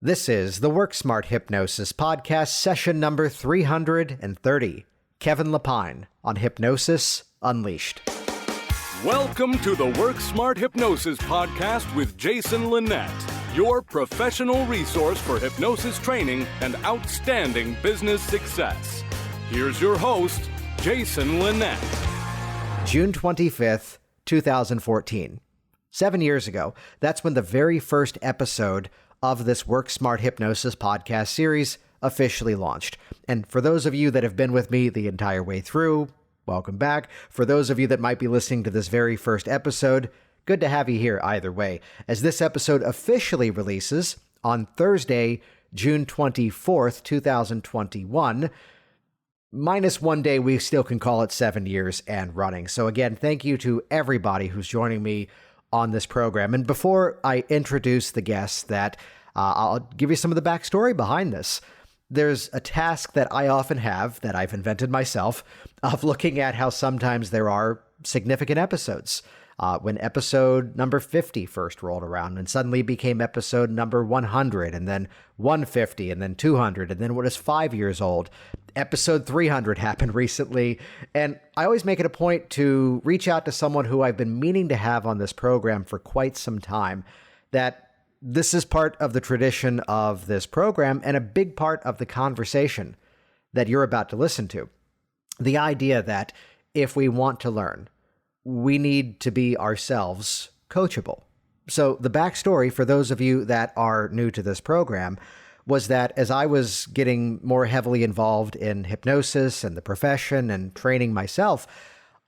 This is the Work Smart Hypnosis Podcast, session number 330. Kevin Lapine on Hypnosis Unleashed. Welcome to the Work Smart Hypnosis Podcast with Jason Linett, your professional resource for hypnosis training and outstanding business success. Here's your host, Jason Linett. June 25th, 2014. 7 years ago, that's when the very first episode of this Work Smart Hypnosis podcast series officially launched. And for those of you that have been with me the entire way through, welcome back. For those of you that might be listening to this very first episode, good to have you here either way, as this episode officially releases on Thursday, June 24th, 2021. Minus 1 day, we still can call it 7 years and running. So again, thank you to everybody who's joining me on this program. And before I introduce the guests that I'll give you some of the backstory behind this. There's a task that I often have that I've invented myself of looking at how sometimes there are significant episodes. When episode number 50 first rolled around and suddenly became episode number 100 and then 150 and then 200 and then what is 5 years old. Episode 300 happened recently. And I always make it a point to reach out to someone who I've been meaning to have on this program for quite some time, that this is part of the tradition of this program and a big part of the conversation that you're about to listen to. The idea that if we want to learn, we need to be ourselves coachable. So the backstory for those of you that are new to this program was that as I was getting more heavily involved in hypnosis and the profession and training myself,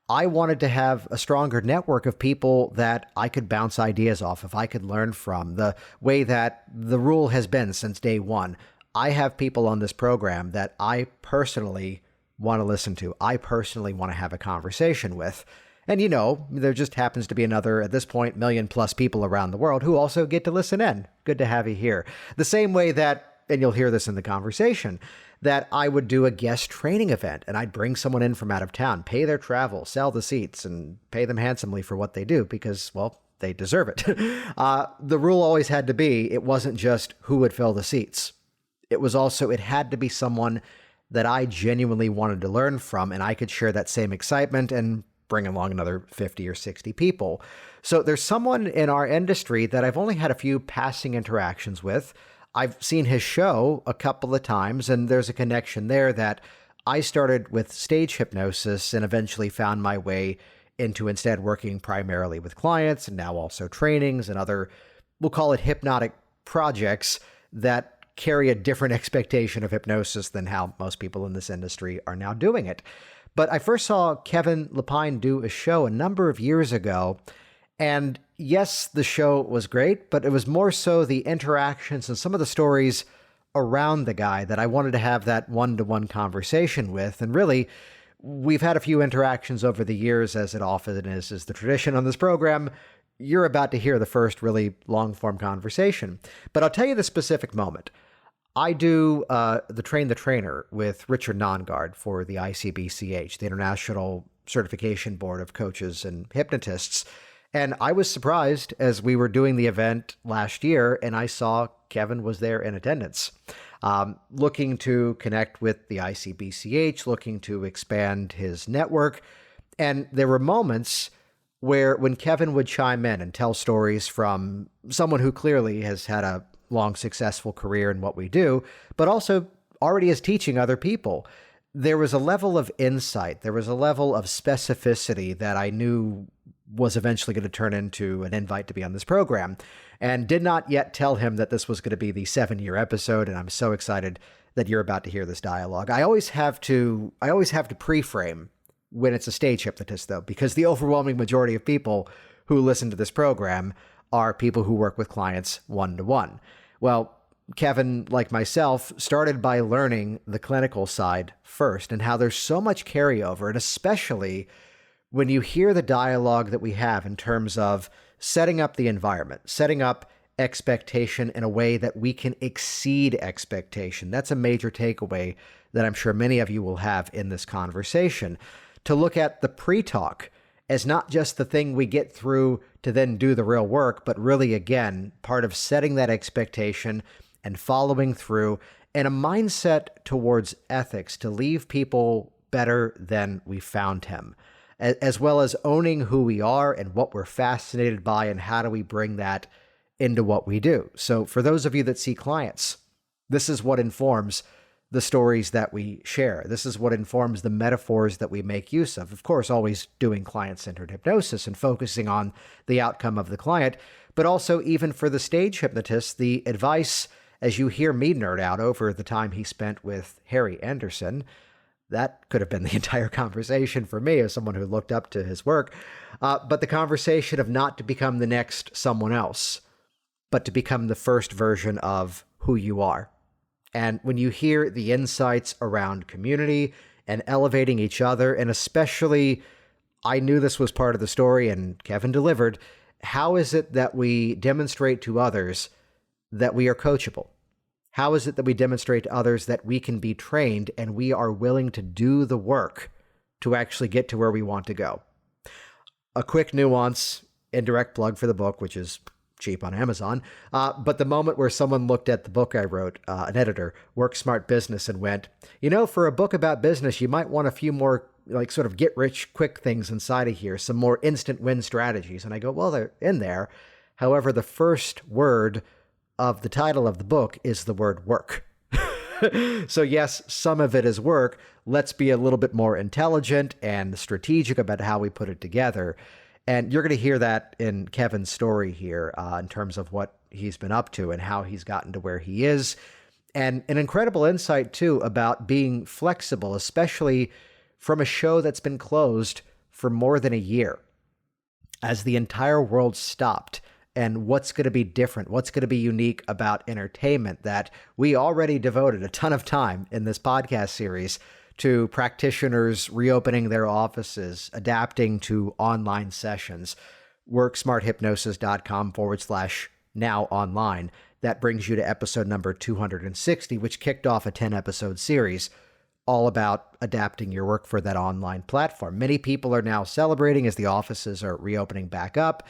I wanted to have a stronger network of people that I could bounce ideas off of, I could learn from. The way that the rule has been since day one, I have people on this program that I personally want to listen to. I personally want to have a conversation with. And you know, there just happens to be another, at this point, 1 million plus people around the world who also get to listen in. Good to have you here. The same way that, and you'll hear this in the conversation, that I would do a guest training event and I'd bring someone in from out of town, pay their travel, sell the seats, and pay them handsomely for what they do because, well, they deserve it. The rule always had to be, it wasn't just who would fill the seats. It was also, it had to be someone that I genuinely wanted to learn from and I could share that same excitement and bring along another 50 or 60 people. So there's someone in our industry that I've only had a few passing interactions with. I've seen his show a couple of times, and there's a connection there that I started with stage hypnosis and eventually found my way into instead working primarily with clients and now also trainings and other, we'll call it hypnotic projects that carry a different expectation of hypnosis than how most people in this industry are now doing it. But I first saw Kevin Lapine do a show a number of years ago, and yes, the show was great, but it was more so the interactions and some of the stories around the guy that I wanted to have that one-to-one conversation with. And really, we've had a few interactions over the years, as it often is the tradition on this program. You're about to hear the first really long-form conversation. But I'll tell you the specific moment. I do the Train the Trainer with Richard Nongard for the ICBCH, the International Certification Board of Coaches and Hypnotists. And I was surprised as we were doing the event last year, and I saw Kevin was there in attendance, looking to connect with the ICBCH, looking to expand his network. And there were moments where when Kevin would chime in and tell stories from someone who clearly has had a long, successful career in what we do, but also already is teaching other people, there was a level of insight, there was a level of specificity that I knew was eventually going to turn into an invite to be on this program, and did not yet tell him that this was going to be the 7-year episode. And I'm so excited that you're about to hear this dialogue. I always have to pre-frame when it's a stage hypnotist, though, because the overwhelming majority of people who listen to this program are people who work with clients one-to-one. Well, Kevin, like myself, started by learning the clinical side first and how there's so much carryover, and especially when you hear the dialogue that we have in terms of setting up the environment, setting up expectation in a way that we can exceed expectation. That's a major takeaway that I'm sure many of you will have in this conversation. To look at the pre-talk as not just the thing we get through to then do the real work, but really, again, part of setting that expectation and following through, and a mindset towards ethics to leave people better than we found him, as well as owning who we are and what we're fascinated by and how do we bring that into what we do. So for those of you that see clients, this is what informs the stories that we share. This is what informs the metaphors that we make use of. Of course, always doing client-centered hypnosis and focusing on the outcome of the client, but also even for the stage hypnotist, the advice, as you hear me nerd out over the time he spent with Harry Anderson, that could have been the entire conversation for me as someone who looked up to his work, but the conversation of not to become the next someone else, but to become the first version of who you are. And when you hear the insights around community and elevating each other, and especially, I knew this was part of the story and Kevin delivered, how is it that we demonstrate to others that we are coachable? How is it that we demonstrate to others that we can be trained and we are willing to do the work to actually get to where we want to go? A quick nuance, indirect plug for the book, which is cheap on Amazon. But the moment where someone looked at the book I wrote, an editor, Work Smart Business, and went, for a book about business, you might want a few more like sort of get rich quick things inside of here, some more instant win strategies. And I go, well, they're in there. However, the first word of the title of the book is the word work. So yes, some of it is work. Let's be a little bit more intelligent and strategic about how we put it together. And you're going to hear that in Kevin's story here in terms of what he's been up to and how he's gotten to where he is. And an incredible insight, too, about being flexible, especially from a show that's been closed for more than a year, as the entire world stopped. And what's going to be different? What's going to be unique about entertainment that we already devoted a ton of time in this podcast series to practitioners reopening their offices, adapting to online sessions. WorkSmartHypnosis.com/now online. That brings you to episode number 260, which kicked off a 10-episode series all about adapting your work for that online platform. Many people are now celebrating as the offices are reopening back up.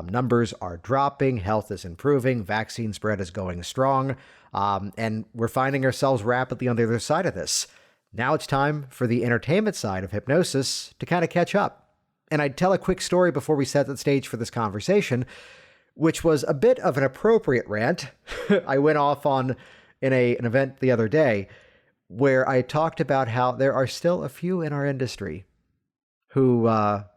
Numbers are dropping, health is improving, vaccine spread is going strong, and we're finding ourselves rapidly on the other side of this. Now it's time for the entertainment side of hypnosis to kind of catch up. And I'd tell a quick story before we set the stage for this conversation, which was a bit of an appropriate rant. I went off on in an event the other day where I talked about how there are still a few in our industry who have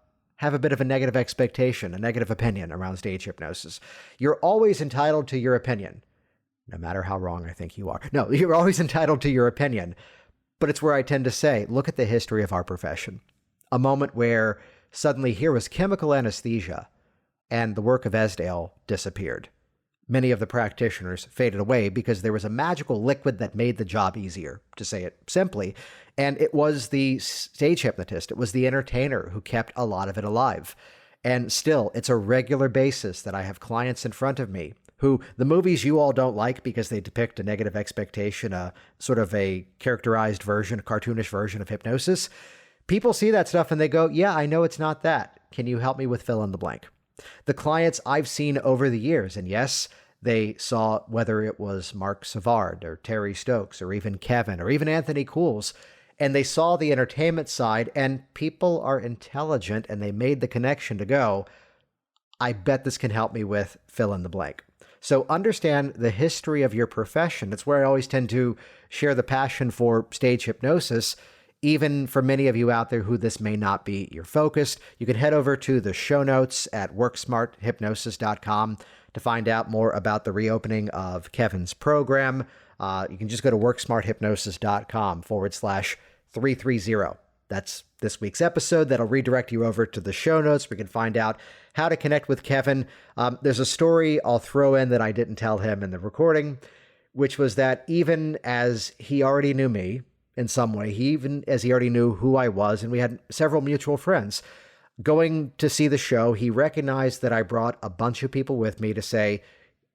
a bit of a negative expectation, a negative opinion around stage hypnosis. You're always entitled to your opinion, no matter how wrong I think you are. No, you're always entitled to your opinion. But it's where I tend to say, look at the history of our profession. A moment where suddenly here was chemical anesthesia and the work of Esdale disappeared. Many of the practitioners faded away because there was a magical liquid that made the job easier, to say it simply. And it was the stage hypnotist, it was the entertainer who kept a lot of it alive. And still, it's a regular basis that I have clients in front of me who the movies you all don't like because they depict a negative expectation, a sort of a characterized version, a cartoonish version of hypnosis. People see that stuff and they go, yeah, I know it's not that. Can you help me with fill in the blank? The clients I've seen over the years, and yes, they saw whether it was Mark Savard or Terry Stokes or even Kevin or even Anthony Cools, and they saw the entertainment side, and people are intelligent and they made the connection to go, I bet this can help me with fill in the blank. So understand the history of your profession. It's where I always tend to share the passion for stage hypnosis, even for many of you out there who this may not be your focus. You can head over to the show notes at WorkSmartHypnosis.com to find out more about the reopening of Kevin's program. You can just go to WorkSmartHypnosis.com/330. That's this week's episode. That'll redirect you over to the show notes where you can find out how to connect with Kevin. There's a story I'll throw in that I didn't tell him in the recording, which was that even as he already knew me in some way, even as he already knew who I was, and we had several mutual friends, going to see the show, he recognized that I brought a bunch of people with me to say,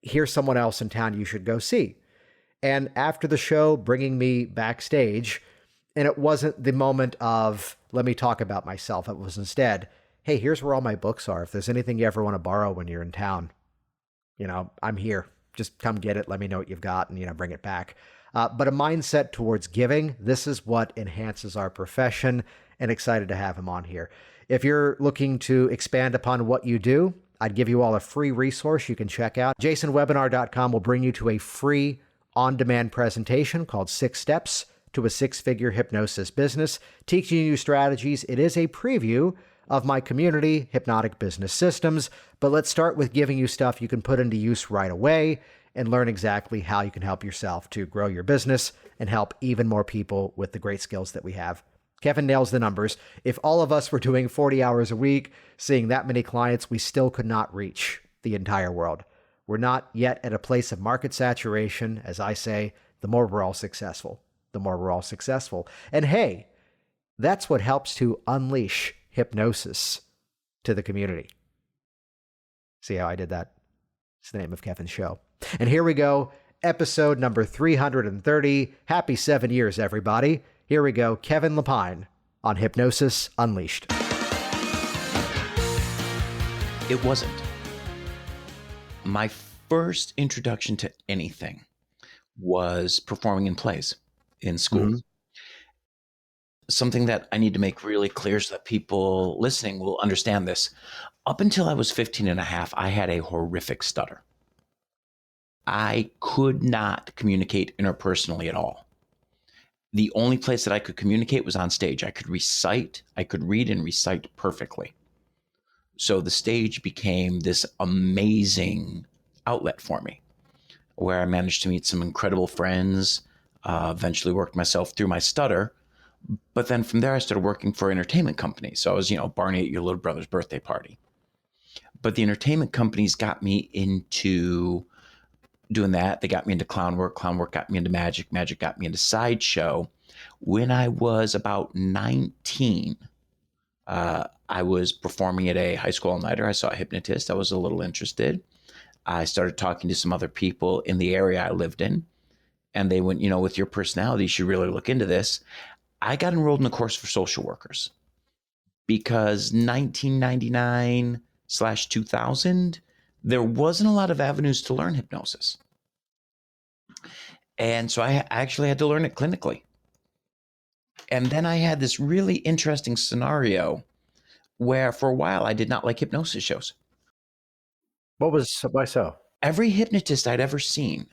here's someone else in town you should go see. And after the show, bringing me backstage, and it wasn't the moment of, let me talk about myself. It was instead, hey, here's where all my books are. If there's anything you ever want to borrow when you're in town, I'm here. just come get it. Let me know what you've got and, bring it back. But a mindset towards giving, this is what enhances our profession, and excited to have him on here. If you're looking to expand upon what you do, I'd give you all a free resource you can check out. JasonWebinar.com will bring you to a free on-demand presentation called 6 Steps to a Six-Figure Hypnosis Business, teaching you strategies. It is a preview of my community, Hypnotic Business Systems, but let's start with giving you stuff you can put into use right away and learn exactly how you can help yourself to grow your business and help even more people with the great skills that we have. Kevin nails the numbers. If all of us were doing 40 hours a week, seeing that many clients, we still could not reach the entire world. We're not yet at a place of market saturation. As I say, the more we're all successful, the more we're all successful. And hey, that's what helps to unleash hypnosis to the community. See how I did that? It's the name of Kevin's show. And here we go. Episode number 330. Happy 7 years, everybody. Here we go. Kevin Lapine on Hypnosis Unleashed. It wasn't. My first introduction to anything was performing in plays in school. Mm-hmm. Something that I need to make really clear so that people listening will understand this. Up until I was 15 and a half, I had a horrific stutter. I could not communicate interpersonally at all. The only place that I could communicate was on stage. I could read and recite perfectly. So the stage became this amazing outlet for me, where I managed to meet some incredible friends, eventually worked myself through my stutter. But then from there, I started working for entertainment companies. So I was, Barney at your little brother's birthday party. But the entertainment companies got me into doing that. They got me into clown work. Clown work got me into magic. Magic got me into sideshow. When I was about 19, I was performing at a high school all-nighter. I saw a hypnotist. I was a little interested. I started talking to some other people in the area I lived in. And they went, with your personality, you should really look into this. I got enrolled in a course for social workers because 1999/2000, there wasn't a lot of avenues to learn hypnosis. And so I actually had to learn it clinically. And then I had this really interesting scenario where for a while I did not like hypnosis shows. Why so? Every hypnotist I'd ever seen,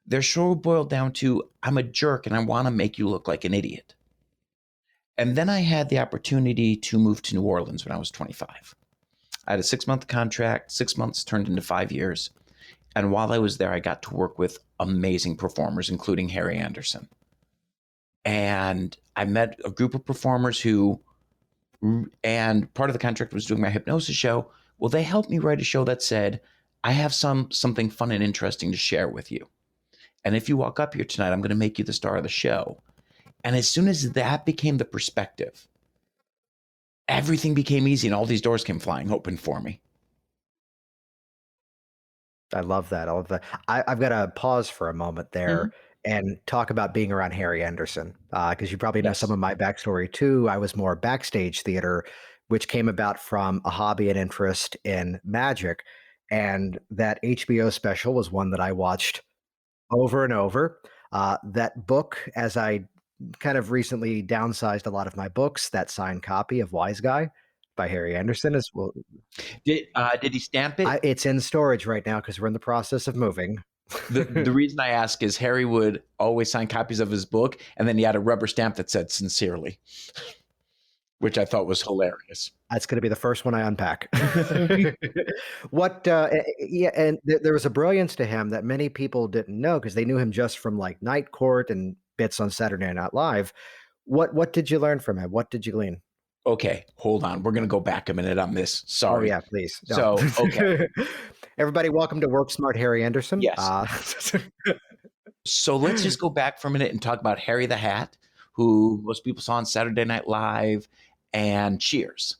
their show boiled down to, I'm a jerk and I want to make you look like an idiot. And then I had the opportunity to move to New Orleans when I was 25. I had a 6-month contract, 6 months turned into 5 years. And while I was there, I got to work with amazing performers, including Harry Anderson. And I met a group of performers and part of the contract was doing my hypnosis show. Well, they helped me write a show that said, I have something fun and interesting to share with you. And if you walk up here tonight, I'm going to make you the star of the show. And as soon as that became the perspective, everything became easy and all these doors came flying open for me. I love that. I've got to pause for a moment there and talk about being around Harry Anderson, because you probably know some of my backstory too. I was more backstage theater, which came about from a hobby and interest in magic. And that HBO special was one that I watched over and over. That book, as I kind of recently downsized a lot of my books, that signed copy of Wise Guy by Harry Anderson as well. Did he stamp it? It's in storage right now because we're in the process of moving. The reason I ask is Harry would always sign copies of his book, and then he had a rubber stamp that said sincerely, which I thought was hilarious. That's going to be the first one I unpack. And there was a brilliance to him that many people didn't know because they knew him just from like Night Court and bits on Saturday Night Live. What did you learn from him? What did you glean? Okay, hold on. We're going to go back a minute on this. Sorry. Oh, yeah, please. No. So, okay. Everybody, welcome to Work Smart Harry Anderson. Yes. So let's just go back for a minute and talk about Harry the Hat, who most people saw on Saturday Night Live and Cheers.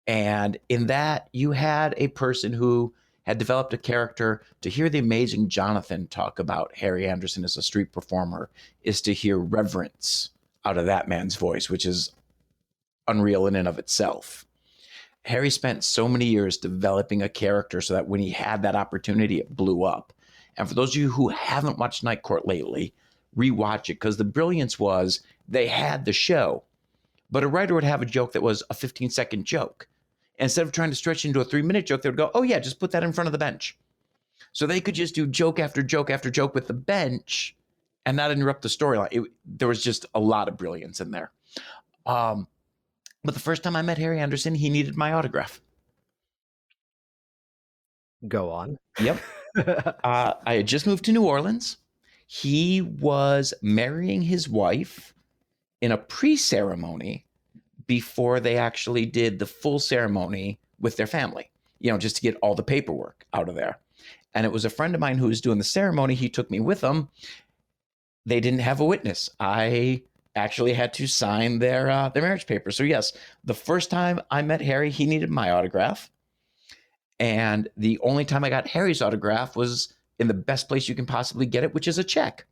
And in that, you had a person who had developed a character. To hear the amazing Jonathan talk about Harry Anderson as a street performer is to hear reverence out of that man's voice, which is unreal in and of itself. Harry spent so many years developing a character so that when he had that opportunity, it blew up. And for those of you who haven't watched Night Court lately, rewatch it, because the brilliance was they had the show, but a writer would have a joke that was a 15-second joke. Instead of trying to stretch into a 3-minute joke, they would go, oh yeah, just put that in front of the bench. So they could just do joke after joke after joke with the bench and not interrupt the storyline. There was just a lot of brilliance in there. But the first time I met Harry Anderson, he needed my autograph. Go on. Yep. I had just moved to New Orleans. He was marrying his wife in a pre-ceremony before they actually did the full ceremony with their family, just to get all the paperwork out of there. And it was a friend of mine who was doing the ceremony. He took me with him. They didn't have a witness. I actually had to sign their marriage papers. So yes, the first time I met Harry, he needed my autograph. And the only time I got Harry's autograph was in the best place you can possibly get it, which is a check.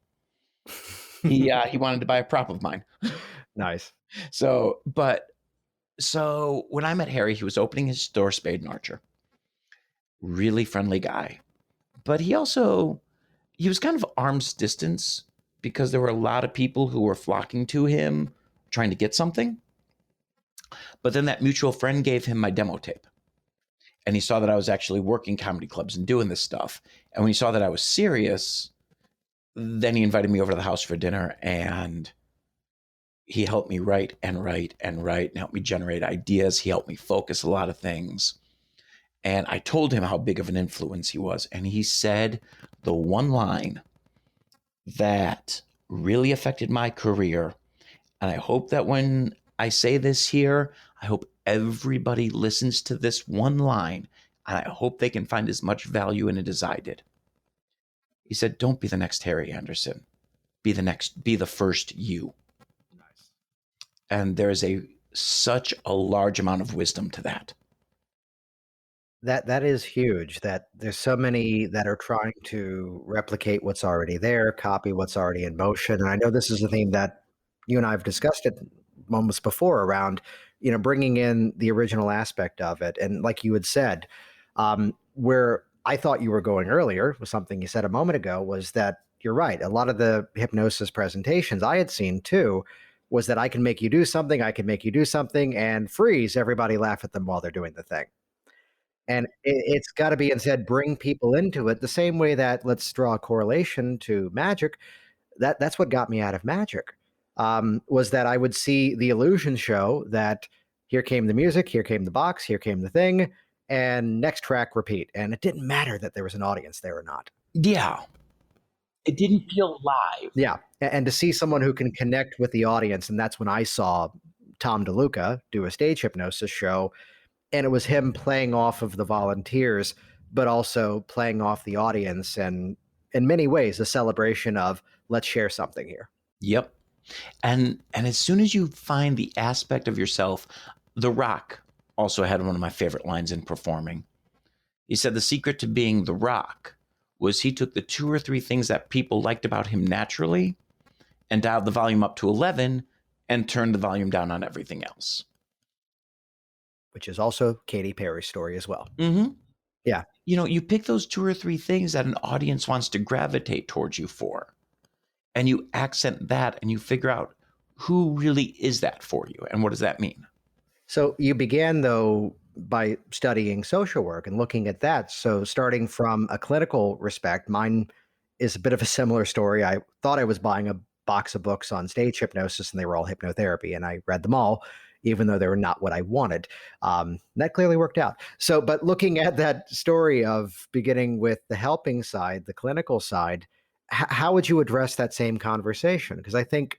He wanted to buy a prop of mine. Nice. So when I met Harry, he was opening his store, Spade and Archer. Really friendly guy. But he was kind of arm's distance because there were a lot of people who were flocking to him trying to get something. But then that mutual friend gave him my demo tape. And he saw that I was actually working comedy clubs and doing this stuff. And when he saw that I was serious, then he invited me over to the house for dinner, and he helped me write and helped me generate ideas. He helped me focus a lot of things. And I told him how big of an influence he was. And he said the one line that really affected my career. And I hope that when I say this here, I hope everybody listens to this one line, and I hope they can find as much value in it as I did. He said, don't be the next Harry Anderson. Be the first you. Nice. And there's such a large amount of wisdom to that. That is huge, that there's so many that are trying to replicate what's already there, copy what's already in motion. And I know this is a theme that you and I have discussed it moments before around, bringing in the original aspect of it. And like you had said, where I thought you were going earlier was something you said a moment ago, was that you're right. A lot of the hypnosis presentations I had seen too was that I can make you do something, and freeze, everybody laugh at them while they're doing the thing. And it's got to be instead bring people into it the same way that, let's draw a correlation to magic. That's what got me out of magic, was that I would see the illusion show that here came the music, here came the box, here came the thing, and next track, repeat. And it didn't matter that there was an audience there or not. Yeah. It didn't feel live. Yeah. And to see someone who can connect with the audience. And that's when I saw Tom DeLuca do a stage hypnosis show. And it was him playing off of the volunteers, but also playing off the audience. And in many ways, a celebration of let's share something here. Yep. And as soon as you find the aspect of yourself, The Rock also had one of my favorite lines in performing. He said the secret to being The Rock was he took the 2 or 3 things that people liked about him naturally and dialed the volume up to 11 and turned the volume down on everything else. Which is also Katy Perry's story as well. Mm-hmm. Yeah. You pick those 2 or 3 things that an audience wants to gravitate towards you for, and you accent that and you figure out who really is that for you and what does that mean? So you began, though, by studying social work and looking at that. So starting from a clinical respect, mine is a bit of a similar story. I thought I was buying a box of books on stage hypnosis, and they were all hypnotherapy, and I read them all, even though they were not what I wanted. That clearly worked out. So, but looking at that story of beginning with the helping side, the clinical side, how would you address that same conversation? Because I think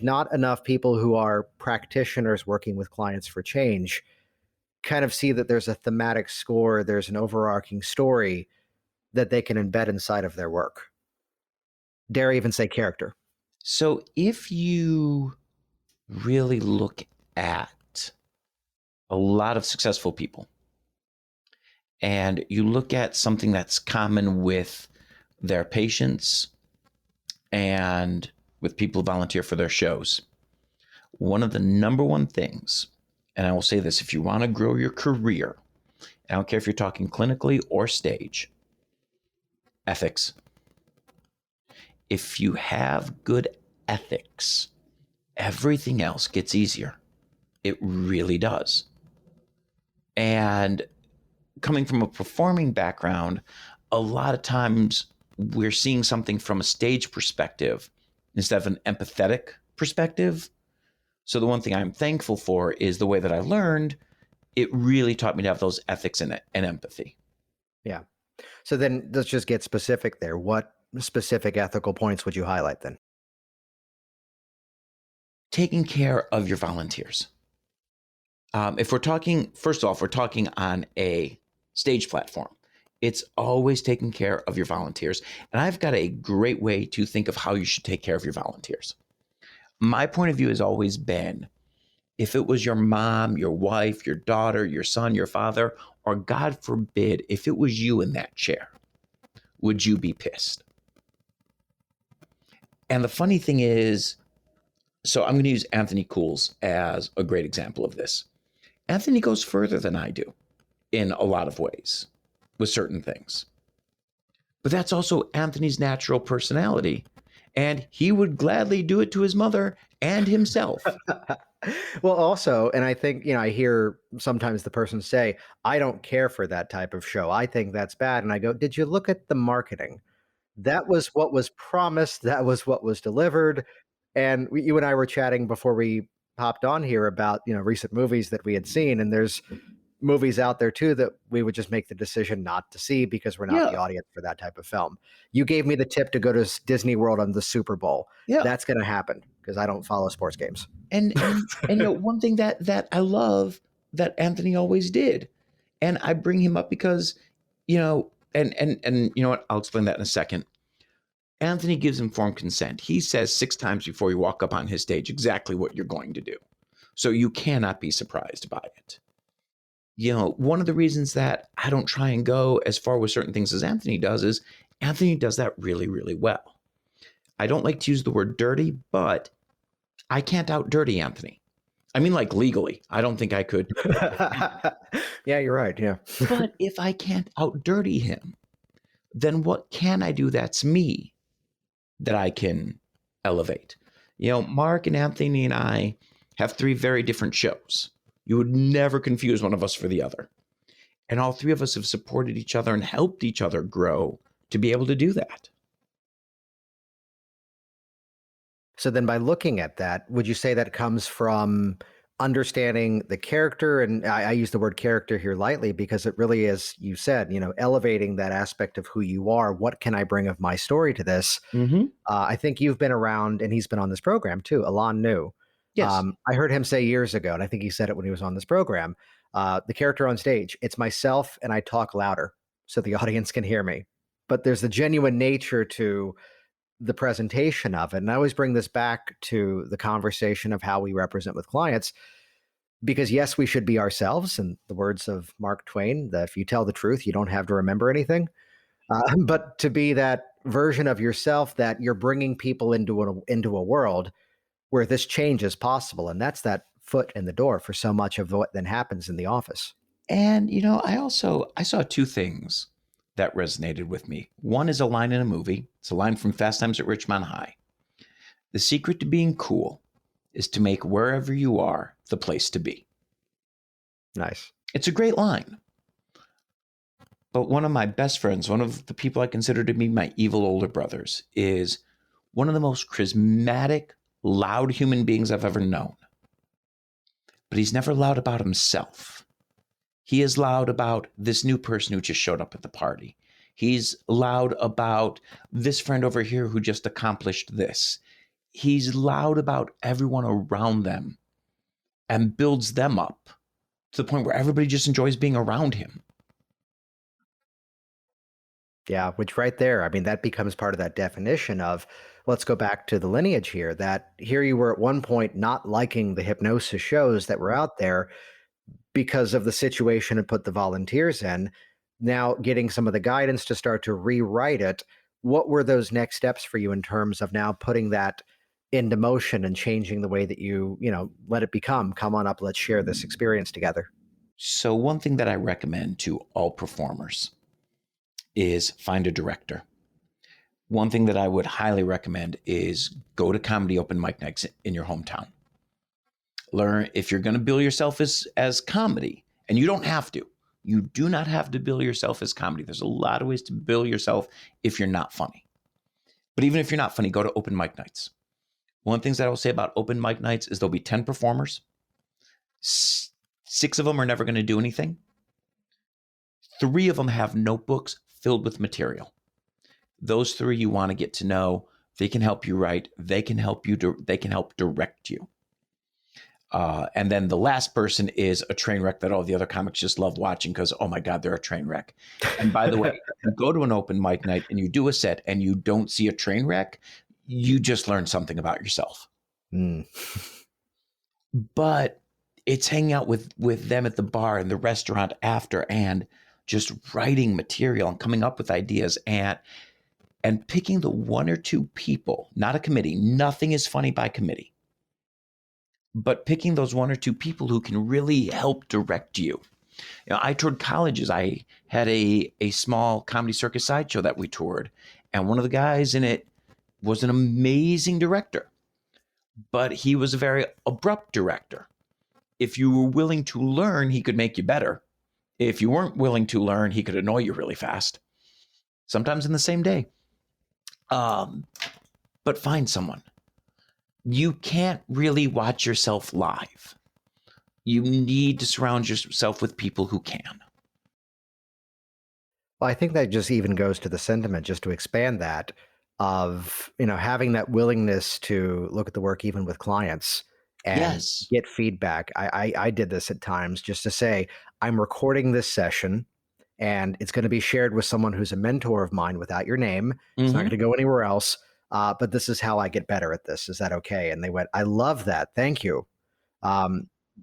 not enough people who are practitioners working with clients for change kind of see that there's a thematic score, there's an overarching story that they can embed inside of their work. Dare even say character. So if you really look at a lot of successful people and you look at something that's common with their patients and with people who volunteer for their shows, one of the number one things, and I will say this, if you want to grow your career, I don't care if you're talking clinically or stage, ethics. If you have good ethics, everything else gets easier. It really does. And coming from a performing background, a lot of times we're seeing something from a stage perspective instead of an empathetic perspective. So the one thing I'm thankful for is the way that I learned, it really taught me to have those ethics and empathy. Yeah. So then let's just get specific there. What specific ethical points would you highlight then? Taking care of your volunteers. If we're talking, first off, we're talking on a stage platform. It's always taking care of your volunteers. And I've got a great way to think of how you should take care of your volunteers. My point of view has always been, if it was your mom, your wife, your daughter, your son, your father, or God forbid, if it was you in that chair, would you be pissed? And the funny thing is, so I'm going to use Anthony Cools as a great example of this. Anthony goes further than I do in a lot of ways with certain things. But that's also Anthony's natural personality. And he would gladly do it to his mother and himself. Well, also, and I think, I hear sometimes the person say, I don't care for that type of show. I think that's bad. And I go, did you look at the marketing? That was what was promised. That was what was delivered. And you and I were chatting before we hopped on here about, recent movies that we had seen. And there's movies out there too that we would just make the decision not to see because we're not the audience for that type of film. You gave me the tip to go to Disney World on the Super Bowl. Yeah. That's going to happen because I don't follow sports games. And one thing that I love that Anthony always did, and I bring him up because, and you know what, I'll explain that in a second. Anthony gives informed consent. He says 6 times before you walk up on his stage exactly what you're going to do. So you cannot be surprised by it. One of the reasons that I don't try and go as far with certain things as Anthony does is Anthony does that really, really well. I don't like to use the word dirty, but I can't out dirty Anthony. I mean, like legally, I don't think I could. Yeah, you're right. Yeah. But if I can't out dirty him, then what can I do that's me that I can elevate? Mark and Anthony and I have 3 very different shows. You would never confuse one of us for the other. And all 3 of us have supported each other and helped each other grow to be able to do that. So then by looking at that, would you say that comes from understanding the character? And I use the word character here lightly because it really is, you said, elevating that aspect of who you are. What can I bring of my story to this? Mm-hmm. I think you've been around, and he's been on this program too, Alon New. Yes. I heard him say years ago, and I think he said it when he was on this program, the character on stage, it's myself and I talk louder so the audience can hear me. But there's the genuine nature to the presentation of it. And I always bring this back to the conversation of how we represent with clients, because yes, we should be ourselves. In the words of Mark Twain, that if you tell the truth, you don't have to remember anything. But to be that version of yourself that you're bringing people into a world where this change is possible. And that's that foot in the door for so much of what then happens in the office. And, I saw 2 things that resonated with me. One is a line in a movie. It's a line from Fast Times at Ridgemont High. The secret to being cool is to make wherever you are the place to be. Nice. It's a great line. But one of my best friends, one of the people I consider to be my evil older brothers, is one of the most charismatic, loud human beings I've ever known. But he's never loud about himself. He is loud about this new person who just showed up at the party. He's loud about this friend over here who just accomplished this. He's loud about everyone around them and builds them up to the point where everybody just enjoys being around him. Yeah, which right there, I mean, that becomes part of that definition of, let's go back to the lineage here, that here you were at one point not liking the hypnosis shows that were out there because of the situation and put the volunteers in. Now getting some of the guidance to start to rewrite it. What were those next steps for you in terms of now putting that into motion and changing the way that you let it become, come on up, let's share this experience together? So one thing that I recommend to all performers is find a director. one thing that I would highly recommend is go to comedy open mic nights in your hometown. Learn, if you're going to bill yourself as comedy, and you don't have to. You do not have to bill yourself as comedy. There's a lot of ways to bill yourself if you're not funny. But even if you're not funny, go to open mic nights. One of the things that I will say about open mic nights is there'll be 10 performers. 6 of them are never going to do anything. 3 of them have notebooks filled with material. Those 3 you want to get to know. They can help you write. They can help direct you. And then the last person is a train wreck that all the other comics just love watching because, oh my God, they're a train wreck. And by the way, if you go to an open mic night and you do a set and you don't see a train wreck, you just learned something about yourself. But it's hanging out with them at the bar and the restaurant after and just writing material and coming up with ideas and picking the 1 or 2 people, not a committee. Nothing is funny by committee. But picking those 1 or 2 people who can really help direct you. You know, I toured colleges. I had a small comedy circus sideshow that we toured. And one of the guys in it was an amazing director. But he was a very abrupt director. If you were willing to learn, he could make you better. If you weren't willing to learn, he could annoy you really fast. Sometimes in the same day. But find someone. You can't really watch yourself live. You need to surround yourself with people who can. Well, I think that just even goes to the sentiment, just to expand that, of, you know, having that willingness to look at the work even with clients and get feedback. I did this at times just to say, I'm recording this session and it's going to be shared with someone who's a mentor of mine without your name. It's not going to go anywhere else. But this is how I get better at this. Is that okay? And they went, I love that. Thank you.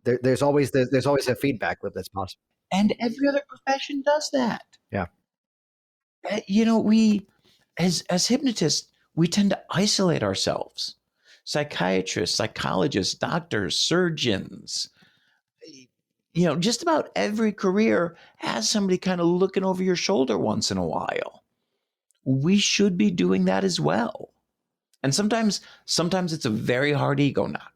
There's always a feedback loop that's possible. And every other profession does that. Yeah. You know, we, as hypnotists, we tend to isolate ourselves. Psychiatrists, psychologists, doctors, surgeons, you know, just about every career has somebody kind of looking over your shoulder once in a while. We should be doing that as well. And sometimes it's a very hard ego knock.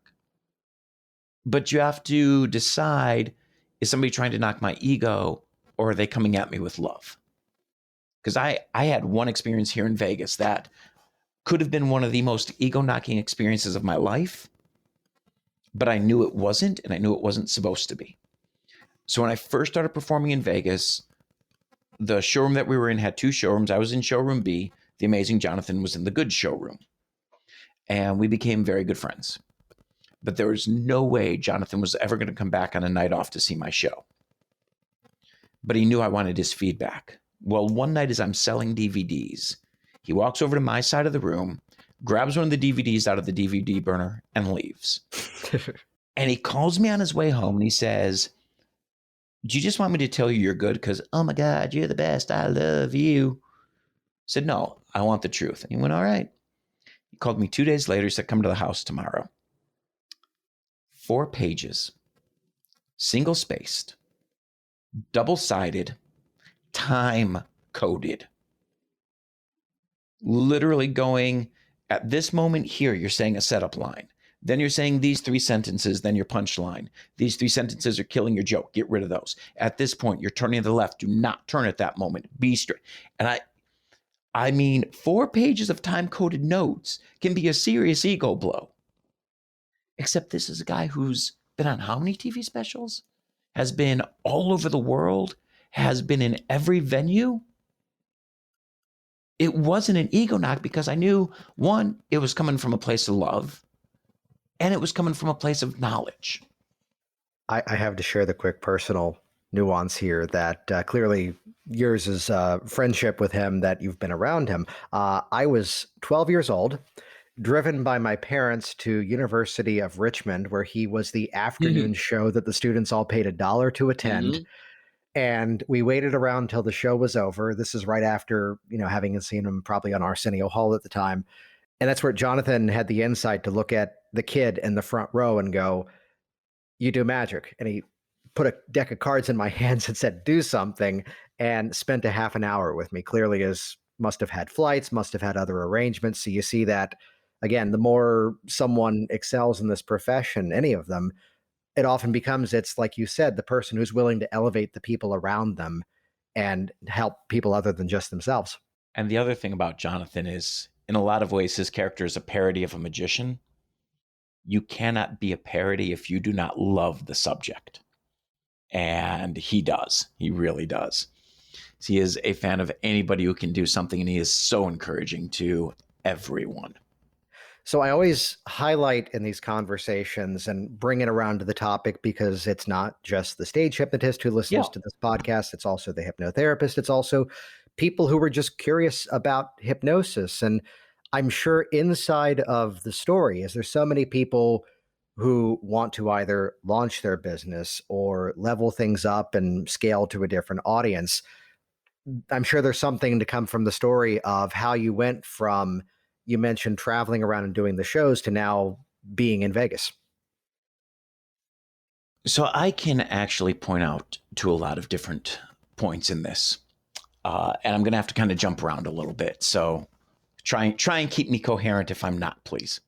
But you have to decide, is somebody trying to knock my ego or are they coming at me with love? Because I had one experience here in Vegas that could have been one of the most ego-knocking experiences of my life, but I knew it wasn't, and I knew it wasn't supposed to be. So when I first started performing in Vegas, the showroom that we were in had 2 showrooms. I was in showroom B. The amazing Jonathan was in the good showroom. And we became very good friends. But there was no way Jonathan was ever going to come back on a night off to see my show. But he knew I wanted his feedback. Well, one night as I'm selling DVDs, he walks over to my side of the room, grabs one of the DVDs out of the DVD burner, and leaves. And he calls me on his way home and he says, do you just want me to tell you you're good? Because, oh my God, you're the best. I love you. I said, no, I want the truth. And he went, all right. He called me 2 days later. He said, come to the house tomorrow. 4 pages, single-spaced, double-sided, time-coded. Literally going, at this moment here, you're saying a setup line. Then you're saying these 3 sentences, then your punchline. These 3 sentences are killing your joke. Get rid of those. At this point, you're turning to the left. Do not turn at that moment. Be straight. And I mean, 4 pages of time-coded notes can be a serious ego blow. Except this is a guy who's been on how many TV specials? Has been all over the world? Has been in every venue? It wasn't an ego knock because I knew, one, it was coming from a place of love, and it was coming from a place of knowledge. I have to share the quick personal nuance here that clearly yours is friendship with him, that you've been around him. I was 12 years old, driven by my parents to University of Richmond, where he was the afternoon show that the students all paid $1 to attend. And we waited around till the show was over. This is right after, having seen him probably on Arsenio Hall at the time. And that's where Jonathan had the insight to look at the kid in the front row and go, you do magic. And he put a deck of cards in my hands and said, do something, and spent a half an hour with me, clearly as must have had flights, must have had other arrangements. So you see that, again, the more someone excels in this profession, any of them, it often becomes, it's like you said, the person who's willing to elevate the people around them and help people other than just themselves. And the other thing about Jonathan is, in a lot of ways, his character is a parody of a magician. You cannot be a parody if you do not love the subject. And he does. He really does. He is a fan of anybody who can do something, and he is so encouraging to everyone. So I always highlight in these conversations and bring it around to the topic, because it's not just the stage hypnotist who listens to this podcast. It's also the hypnotherapist. It's also people who were just curious about hypnosis. And I'm sure inside of the story, is there's so many people who want to either launch their business or level things up and scale to a different audience. I'm sure there's something to come from the story of how you went from, you mentioned traveling around and doing the shows, to now being in Vegas. So I can actually point out to a lot of different points in this. And I'm going to have to kind of jump around a little bit. So try and keep me coherent if I'm not, please.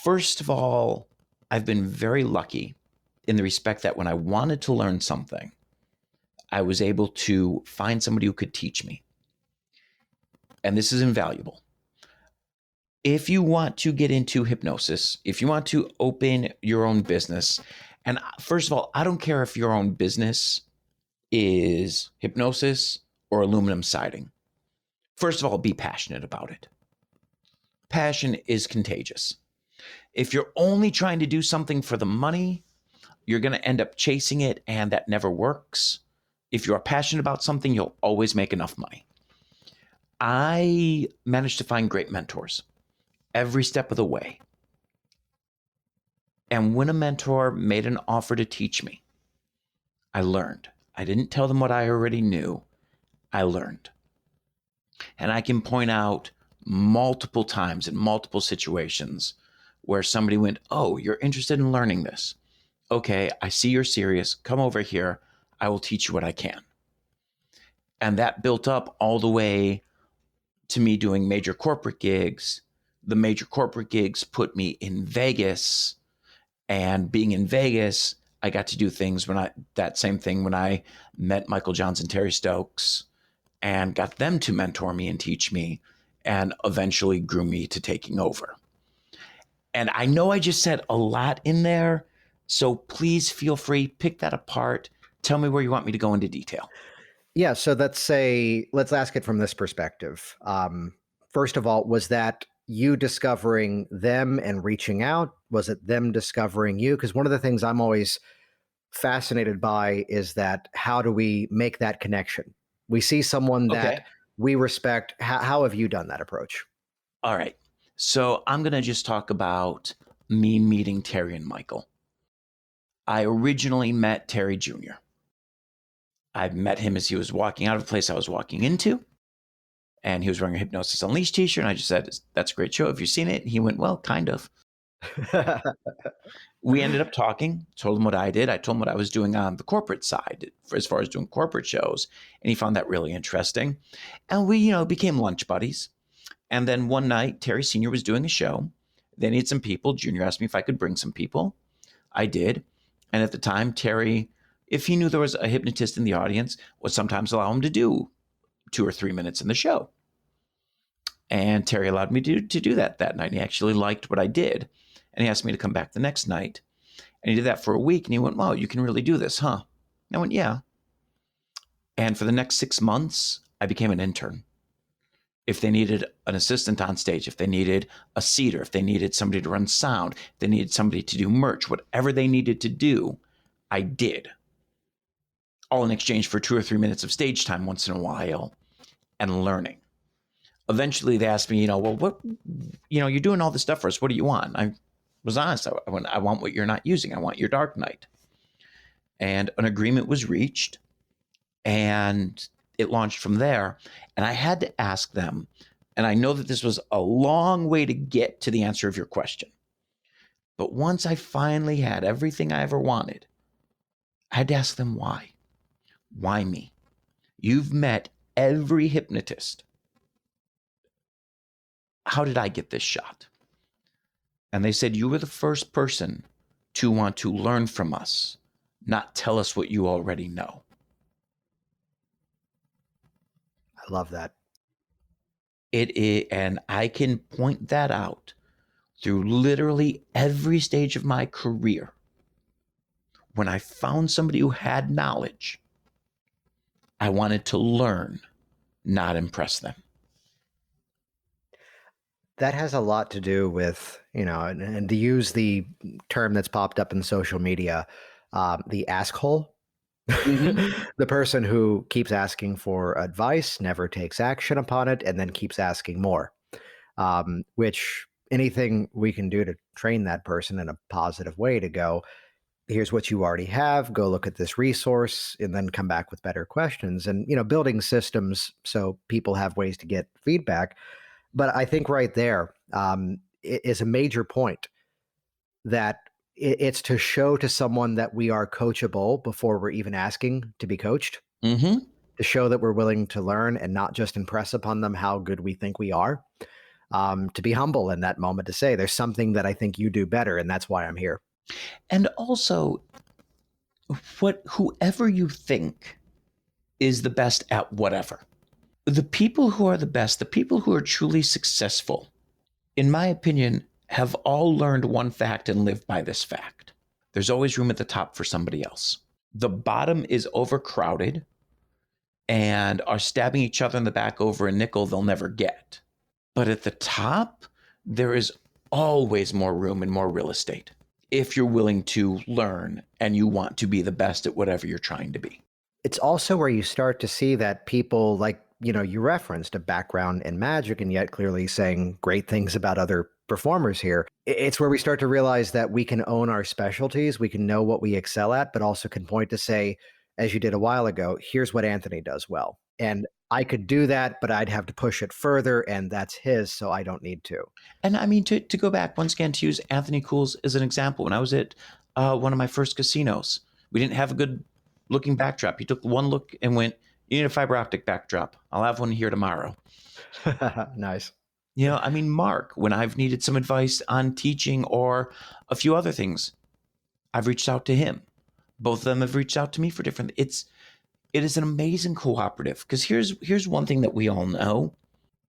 First of all, I've been very lucky in the respect that when I wanted to learn something, I was able to find somebody who could teach me. And this is invaluable. If you want to get into hypnosis, if you want to open your own business, and first of all, I don't care if your own business is hypnosis or aluminum siding. First of all, be passionate about it. Passion is contagious. If you're only trying to do something for the money, you're going to end up chasing it, and that never works. If you're passionate about something, you'll always make enough money. I managed to find great mentors every step of the way. And when a mentor made an offer to teach me, I learned. I didn't tell them what I already knew. I learned. And I can point out multiple times in multiple situations where somebody went, "Oh, you're interested in learning this. Okay, I see you're serious. Come over here. I will teach you what I can." And that built up all the way to me doing major corporate gigs. The major corporate gigs put me in Vegas, and being in Vegas, I got to do things when I met Michael Johns and Terry Stokes and got them to mentor me and teach me, and eventually grew me to taking over. And I know I just said a lot in there, so please feel free, pick that apart. Tell me where you want me to go into detail. Yeah, so let's ask it from this perspective. First of all, was that you discovering them and reaching out? Was it them discovering you? Because one of the things I'm always fascinated by is that, how do we make that connection? We see someone that we respect. How have you done that approach? All right. So I'm going to just talk about me meeting Terry and Michael. I originally met Terry Jr. I met him as he was walking out of the place I was walking into, and he was wearing a Hypnosis Unleashed t-shirt, and I just said, "That's a great show. Have you seen it?" And he went, "Well, kind of." We ended up talking, told him what I did. I told him what I was doing on the corporate side as far as doing corporate shows, and he found that really interesting. And we, became lunch buddies. And then one night, Terry Sr. was doing a show. They needed some people. Junior asked me if I could bring some people. I did. And at the time, Terry, if he knew there was a hypnotist in the audience, would sometimes allow him to do 2 or 3 minutes in the show. And Terry allowed me to do that night. He actually liked what I did. And he asked me to come back the next night. And he did that for a week. And he went, "Wow, you can really do this, huh?" And I went, "Yeah." And for the next 6 months, I became an intern. If they needed an assistant on stage, if they needed a seater, if they needed somebody to run sound, if they needed somebody to do merch, whatever they needed to do, I did. All in exchange for 2 or 3 minutes of stage time once in a while and learning. Eventually they asked me, "Well, what, you're doing all this stuff for us. What do you want?" I was honest. I want what you're not using. I want your dark night. And an agreement was reached, and it launched from there. And I had to ask them, and I know that this was a long way to get to the answer of your question, but once I finally had everything I ever wanted, I had to ask them why. Why me? You've met every hypnotist, how did I get this shot? And they said, you were the first person to want to learn from us, not tell us what you already know. I love that. It is, and I can point that out through literally every stage of my career. When I found somebody who had knowledge, I wanted to learn, not impress them. That has a lot to do with, and to use the term that's popped up in social media, the ask hole. Mm-hmm. The person who keeps asking for advice, never takes action upon it, and then keeps asking more, which anything we can do to train that person in a positive way to go, here's what you already have, go look at this resource, and then come back with better questions. And, building systems so people have ways to get feedback. But I think right there is a major point that it's to show to someone that we are coachable before we're even asking to be coached, Mm-hmm. to show that we're willing to learn and not just impress upon them how good we think we are, to be humble in that moment, to say, there's something that I think you do better, and that's why I'm here. And also, whoever you think is the best at whatever, the people who are the best, the people who are truly successful, in my opinion, have all learned one fact and lived by this fact. There's always room at the top for somebody else. The bottom is overcrowded and are stabbing each other in the back over a nickel they'll never get. But at the top, there is always more room and more real estate if you're willing to learn and you want to be the best at whatever you're trying to be. It's also where you start to see that people, like, you referenced a background in magic and yet clearly saying great things about other performers here. It's where we start to realize that we can own our specialties. We can know what we excel at, but also can point to say, as you did a while ago, here's what Anthony does well. And I could do that, but I'd have to push it further, and that's his, so I don't need to. And I mean, to go back once again, to use Anthony Cools as an example, when I was at one of my first casinos, we didn't have a good looking backdrop. He took one look and went, you need a fiber optic backdrop. I'll have one here tomorrow. Nice. I mean, Mark, when I've needed some advice on teaching or a few other things, I've reached out to him. Both of them have reached out to me for different. It is an amazing cooperative, because here's one thing that we all know.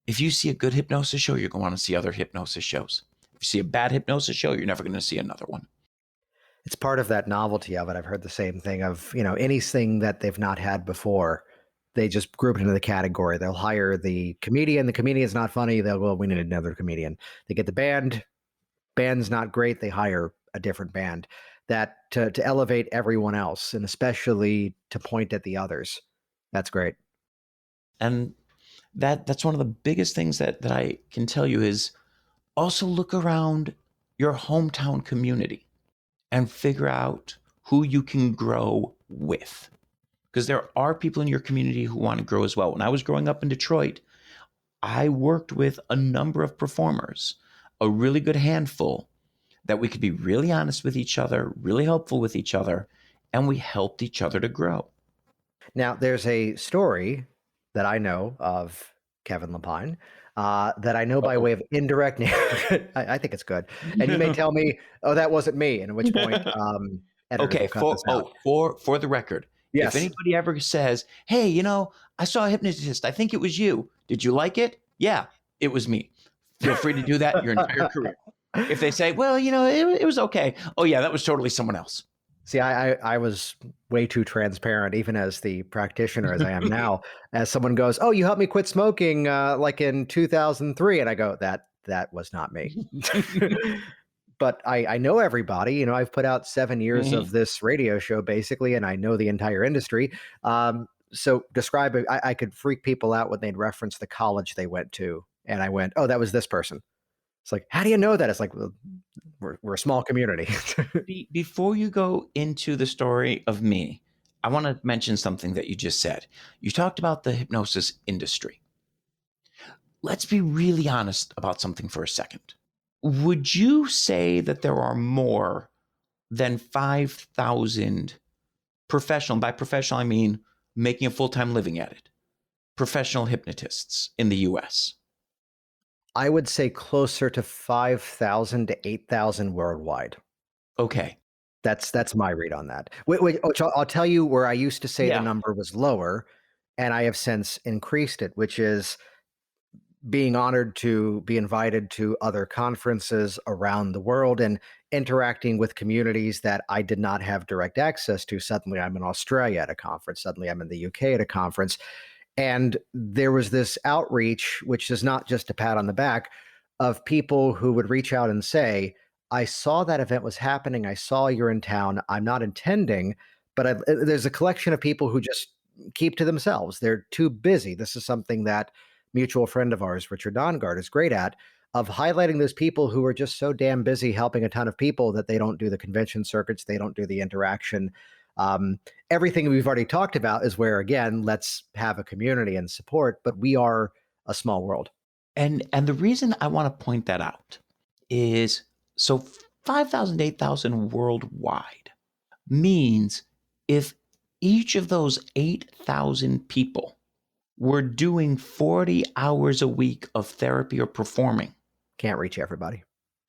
If you see a good hypnosis show, you're going to want to see other hypnosis shows. If you see a bad hypnosis show, you're never going to see another one. It's part of that novelty of it. I've heard the same thing of, anything that they've not had before, they just group it into the category. They'll hire the comedian's not funny, they'll go, we need another comedian. They get the band's not great, they hire a different band. That to elevate everyone else, and especially to point at the others. That's great. And that's one of the biggest things that I can tell you is also look around your hometown community and figure out who you can grow with. Because there are people in your community who want to grow as well. When I was growing up in Detroit, I worked with a number of performers, a really good handful, that we could be really honest with each other, really helpful with each other, and we helped each other to grow. Now, there's a story that I know of Kevin Lapine that I know by way of indirect. I think it's good. And you may tell me, oh, that wasn't me, and at which point, okay, for the record, yes. If anybody ever says, hey, I saw a hypnotist, I think it was you. Did you like it? Yeah, it was me. Feel free to do that your entire career. If they say, well, it was okay. Oh, yeah, that was totally someone else. See, I was way too transparent, even as the practitioner as I am now. As someone goes, oh, you helped me quit smoking like in 2003. And I go, that was not me. But I know everybody. I've put out 7 years of this radio show, basically, and I know the entire industry. So describe it. I could freak people out when they'd reference the college they went to. And I went, oh, that was this person. It's like, how do you know that? It's like, well, we're a small community. Before you go into the story of me, I want to mention something that you just said. You talked about the hypnosis industry. Let's be really honest about something for a second. Would you say that there are more than 5,000 professional, by professional, I mean making a full-time living at it, professional hypnotists in the US? I would say closer to 5,000 to 8,000 worldwide. Okay. That's my read on that. Which I'll tell you where I used to say the number was lower, and I have since increased it, which is being honored to be invited to other conferences around the world and interacting with communities that I did not have direct access to. Suddenly I'm in Australia at a conference. Suddenly I'm in the UK at a conference. And there was this outreach, which is not just a pat on the back, of people who would reach out and say, I saw that event was happening. I saw you're in town. I'm not intending, but there's a collection of people who just keep to themselves. They're too busy. This is something that mutual friend of ours, Richard Dongard, is great at, of highlighting those people who are just so damn busy helping a ton of people that they don't do the convention circuits, they don't do the interaction. Everything we've already talked about is where, again, let's have a community and support, but we are a small world. And the reason I want to point that out is, so 5,000, 8,000 worldwide means if each of those 8,000 people were doing 40 hours a week of therapy or performing. Can't reach everybody.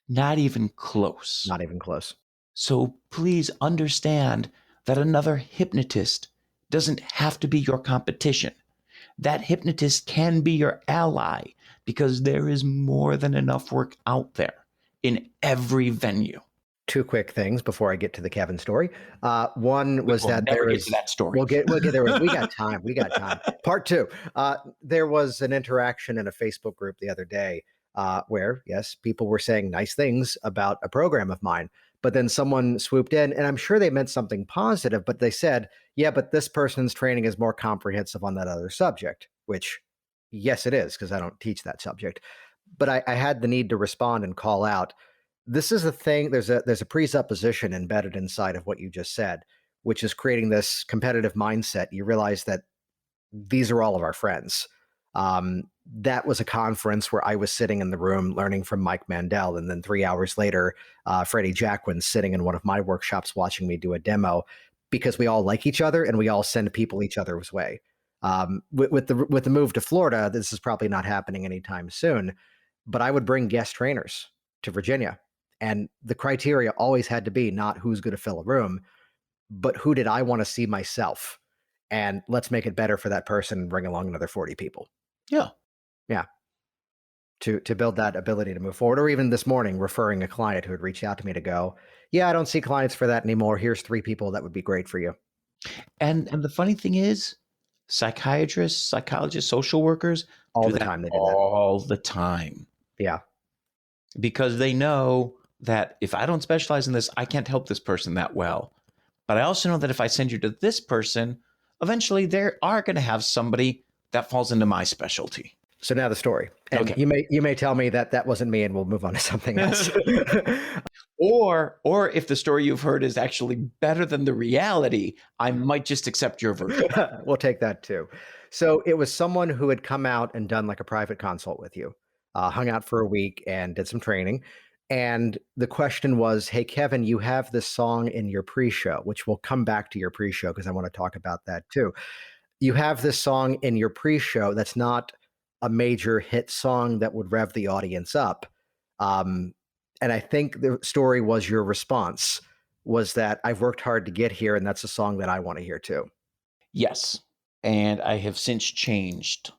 Not even close. Not even close. So please understand that another hypnotist doesn't have to be your competition. That hypnotist can be your ally because there is more than enough work out there in every venue. Two quick things before I get to the Kevin story. One was that there is that story. We'll get there. We got time. We got time. Part two. There was an interaction in a Facebook group the other day where, yes, people were saying nice things about a program of mine, but then someone swooped in, and I'm sure they meant something positive, but they said, yeah, but this person's training is more comprehensive on that other subject, which, yes, it is, because I don't teach that subject. But I had the need to respond and call out, this is a thing, there's a presupposition embedded inside of what you just said, which is creating this competitive mindset. You realize that these are all of our friends. That was a conference where I was sitting in the room learning from Mike Mandel, and then 3 hours later, Freddie Jacquin's sitting in one of my workshops watching me do a demo, because we all like each other and we all send people each other's way. With the move to Florida, this is probably not happening anytime soon, but I would bring guest trainers to Virginia. And the criteria always had to be not who's going to fill a room, but who did I want to see myself? And let's make it better for that person and bring along another 40 people. Yeah. Yeah. To build that ability to move forward. Or even this morning, referring a client who had reached out to me to go, yeah, I don't see clients for that anymore. Here's 3 people that would be great for you. And the funny thing is, psychiatrists, psychologists, social workers all the time. They do that all the time. Yeah. Because they know that if I don't specialize in this, I can't help this person that well. But I also know that if I send you to this person, eventually they are going to have somebody that falls into my specialty. So now the story. And okay. You may tell me that wasn't me, and we'll move on to something else. Or if the story you've heard is actually better than the reality, I might just accept your version. We'll take that too. So it was someone who had come out and done like a private consult with you, hung out for a week and did some training. And the question was, hey, Kevin, you have this song in your pre-show, which we'll come back to your pre-show because I want to talk about that too. You have this song in your pre-show that's not a major hit song that would rev the audience up. And I think the story was your response was that I've worked hard to get here, and that's a song that I want to hear too. Yes. And I have since changed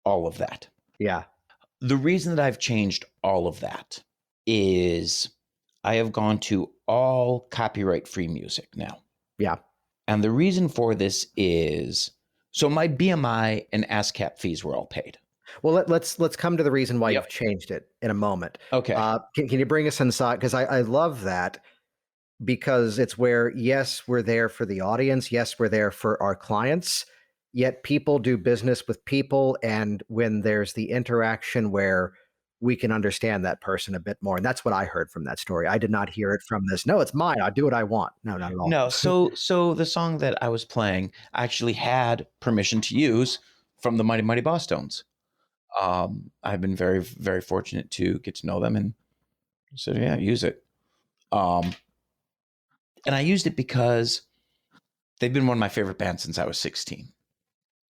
all of that. Yeah. The reason that I've changed all of that is I have gone to all copyright-free music now. Yeah. And the reason for this is, so my BMI and ASCAP fees were all paid. Well, let's come to the reason why you've changed it in a moment. Okay. Can you bring us inside? Because I love that, because it's where, yes, we're there for the audience. Yes, we're there for our clients. Yet people do business with people. And when there's the interaction where we can understand that person a bit more. And that's what I heard from that story. I did not hear it from this. No, it's mine. I'll do what I want. No, not at all. No. So the song that I was playing actually had permission to use from the Mighty Mighty Bosstones. I've been very, very fortunate to get to know them and said, yeah, use it. And I used it because they've been one of my favorite bands since I was 16.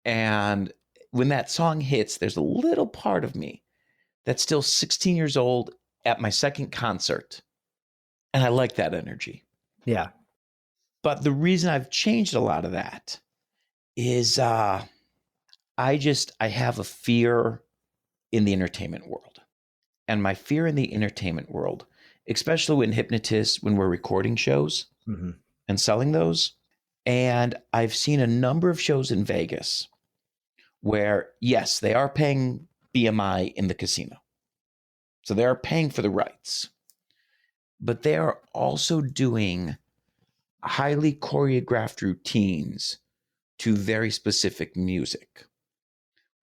And when that song hits, there's a little part of me that's still 16 years old at my second concert. And I like that energy. Yeah. But the reason I've changed a lot of that is I have a fear in the entertainment world. And my fear in the entertainment world, especially when hypnotists, when we're recording shows and selling those. And I've seen a number of shows in Vegas where, yes, they are paying BMI in the casino. So they are paying for the rights. But they are also doing highly choreographed routines to very specific music,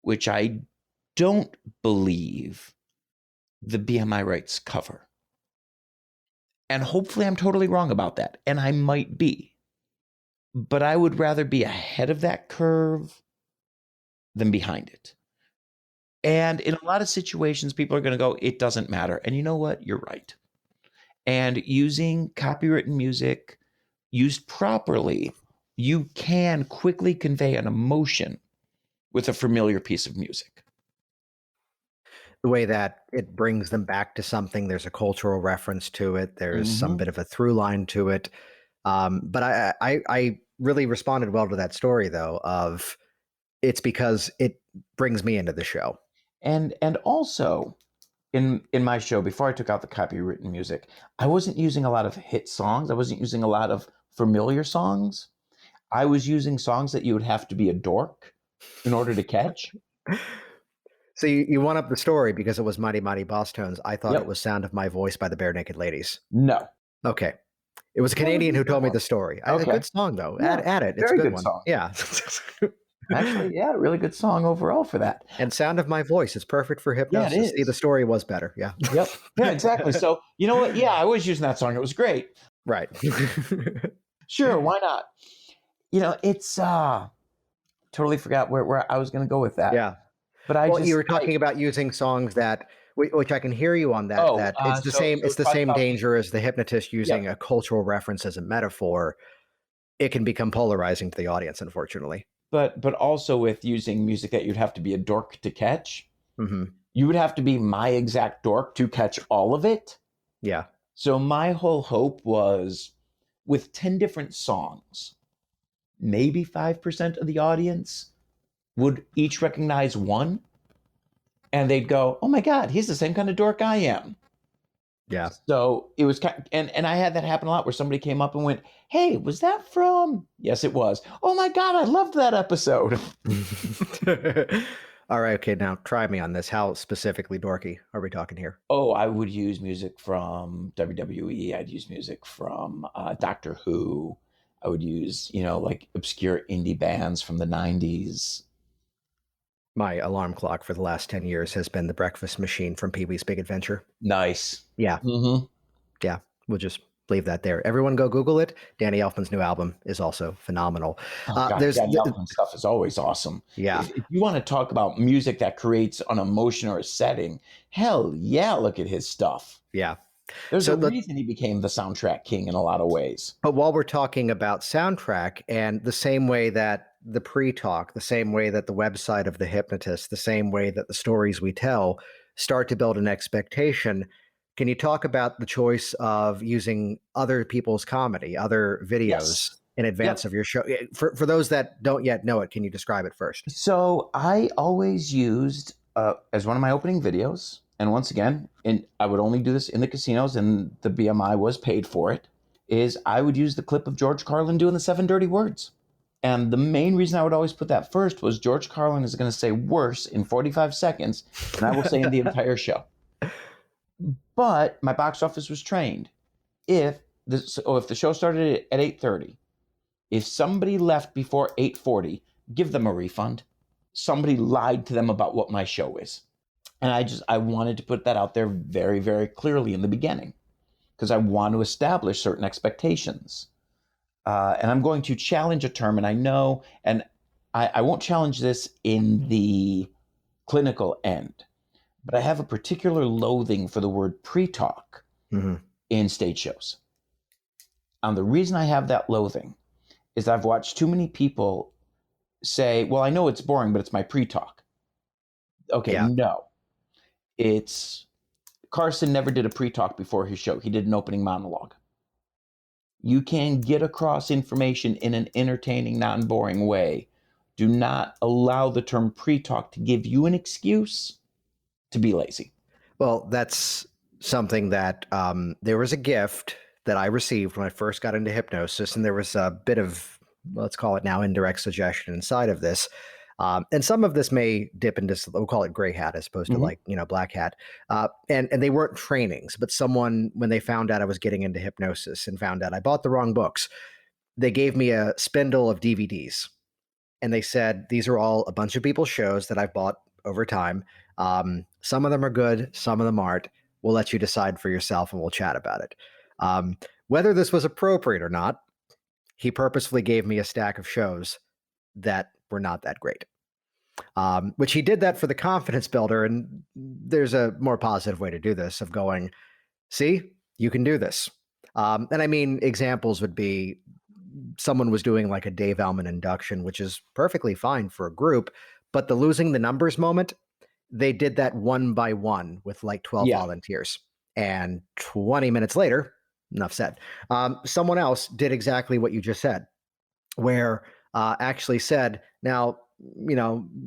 which I don't believe the BMI rights cover. And hopefully I'm totally wrong about that. And I might be. But I would rather be ahead of that curve than behind it. And in a lot of situations, people are going to go, it doesn't matter. And you know what? You're right. And using copywritten music used properly, you can quickly convey an emotion with a familiar piece of music. The way that it brings them back to something, there's a cultural reference to it. There's some bit of a through line to it. But I really responded well to that story, though, of it's because it brings me into the show. And also in my show, before I took out the copywritten music, I wasn't using a lot of hit songs. I wasn't using a lot of familiar songs. I was using songs that you would have to be a dork in order to catch. So you won up the story because it was Mighty Mighty Boss Tones. I thought it was Sound of My Voice by the Bare Naked Ladies. No. Okay. It was a Canadian who told me the story. Okay. A good song, though. Yeah, add it. It's very a good good one. Song. Yeah. Actually, yeah, really good song overall for that. And Sound of My Voice is perfect for hypnosis. Yeah, it is. See, the story was better. Yeah. Yep. Yeah, exactly. So, you know what? Yeah, I was using that song. It was great. Right. Sure, why not? You know, it's totally forgot where I was going to go with that. Yeah. But you were talking about using songs that, which I can hear you on that. That it's the same. It's the same danger as the hypnotist using a cultural reference as a metaphor. It can become polarizing to the audience, unfortunately. But also with using music that you'd have to be a dork to catch. Mm-hmm. You would have to be my exact dork to catch all of it. Yeah. So my whole hope was with 10 different songs, maybe 5% of the audience would each recognize one. And they'd go, oh my God, he's the same kind of dork I am. Yeah. So it was kind of, and I had that happen a lot where somebody came up and went, hey, was that from? Yes, it was. Oh my God, I loved that episode. All right. Okay. Now try me on this. How specifically dorky are we talking here? Oh, I would use music from WWE. I'd use music from Doctor Who. I would use, like obscure indie bands from the 90s. My alarm clock for the last 10 years has been The Breakfast Machine from Pee-wee's Big Adventure. Nice. Yeah. Mm-hmm. Yeah. We'll just leave that there. Everyone go Google it. Danny Elfman's new album is also phenomenal. Danny Elfman stuff is always awesome. Yeah. If you want to talk about music that creates an emotion or a setting, hell yeah, look at his stuff. Yeah. There's a reason he became the soundtrack king in a lot of ways. But while we're talking about soundtrack, and the same way that the pre-talk, the same way that the website of the hypnotist, the same way that the stories we tell start to build an expectation, can you talk about the choice of using other people's comedy, other videos in advance of your show? For those that don't yet know it, can you describe it first? So I always used, as one of my opening videos, and once again, I would only do this in the casinos, and the BMI was paid for it, is I would use the clip of George Carlin doing the 7 dirty words. And the main reason I would always put that first was George Carlin is going to say worse in 45 seconds than I will say in the entire show. But my box office was trained. If the show started at 8:30, if somebody left before 8:40, give them a refund. Somebody lied to them about what my show is. And I wanted to put that out there very, very clearly in the beginning because I want to establish certain expectations. And I'm going to challenge a term, and I know, and I won't challenge this in the clinical end, but I have a particular loathing for the word pre-talk in stage shows. And the reason I have that loathing is I've watched too many people say, well, I know it's boring, but it's my pre-talk. Okay, Yeah. no. It's Carson never did a pre-talk before his show. He did an opening monologue. You can get across information in an entertaining, non-boring way. Do not allow the term pre-talk to give you an excuse to be lazy. Well, that's something that there was a gift that I received when I first got into hypnosis, and there was a bit of, let's call it now, indirect suggestion inside of this. And some of this may dip into, we'll call it gray hat as opposed to like, black hat. And they weren't trainings, but someone, when they found out I was getting into hypnosis and found out I bought the wrong books, they gave me a spindle of DVDs. And they said, these are all a bunch of people's shows that I've bought over time. Some of them are good, some of them aren't. We'll let you decide for yourself and we'll chat about it. Whether this was appropriate or not, he purposefully gave me a stack of shows that were not that great. Which he did that for the confidence builder. And there's a more positive way to do this of going, see, you can do this. And I mean, examples would be someone was doing like a Dave Elman induction, which is perfectly fine for a group, but the losing the numbers moment, they did that one by one with like 12 volunteers. And 20 minutes later, enough said, someone else did exactly what you just said, where actually said, now,